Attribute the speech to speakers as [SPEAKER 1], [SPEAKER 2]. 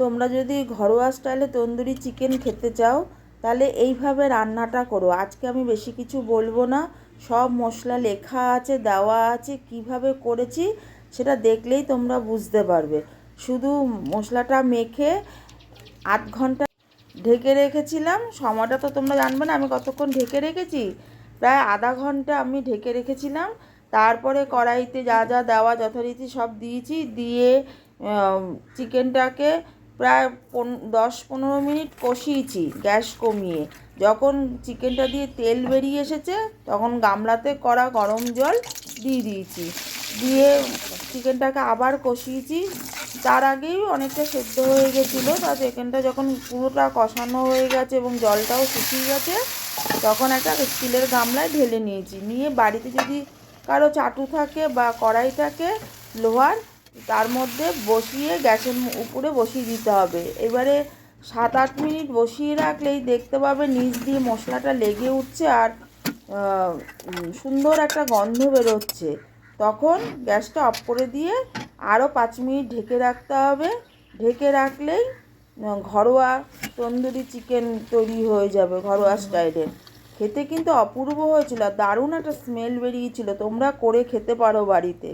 [SPEAKER 1] তোমরা যদি ঘরোয়া স্টাইলে তন্দুরি চিকেন খেতে চাও তাহলে এইভাবে রান্নাটা করো। আজকে আমি বেশি কিছু বলবো না, সব মশলা লেখা আছে, দেওয়া আছে, কিভাবে করেছি সেটা দেখলেই তোমরা বুঝতে পারবে। শুধু মশলাটা মেখে আধ ঘন্টা ঢেকে রেখেছিলাম। সময়টা তো তোমরা জানবে না আমি কতক্ষণ ঢেকে রেখেছি, প্রায় আধা ঘন্টা আমি ঢেকে রেখেছিলাম। তারপরে কড়াইতে যা যা দেওয়া যথারীতি সব দিয়েছি, দিয়ে চিকেনটাকে প্রায় 10-15 মিনিট কষিয়েছি গ্যাস কমিয়ে। যখন চিকেনটা দিয়ে তেল বেরিয়ে এসেছে তখন গামলাতে কড়া গরম জল দিয়ে দিয়েছি, দিয়ে চিকেনটাকে আবার কষিয়েছি। তার আগেই অনেকটা সেদ্ধ হয়ে গেছিলো। তার চিকেনটা যখন পুরোটা কষানো হয়ে গেছে এবং জলটাও শুকিয়ে গেছে তখন একটা স্টিলের গামলায় ঢেলে নিয়েছি। নিয়ে বাড়িতে যদি কারো চাটু থাকে বা কড়াই থাকে লোহার, তার মধ্যে বসিয়ে গ্যাসের উপরে বসিয়ে দিতে হবে। এবারে 7-8 মিনিট বসিয়ে রাখলেই দেখতে পাবে নিচ দিয়ে মশলাটা লেগে উঠছে আর সুন্দর একটা গন্ধ বেরোচ্ছে। তখন গ্যাসটা অফ করে দিয়ে আরও 5 মিনিট ঢেকে রাখতে হবে। ঢেকে রাখলেই ঘরোয়া তন্দুরি চিকেন তৈরি হয়ে যাবে ঘরোয়া স্টাইলের। খেতে কিন্তু অপূর্ব হয়েছিল, দারুণ একটা স্মেল বেরিয়েছিল। তোমরা করে খেতে পারো বাড়িতে।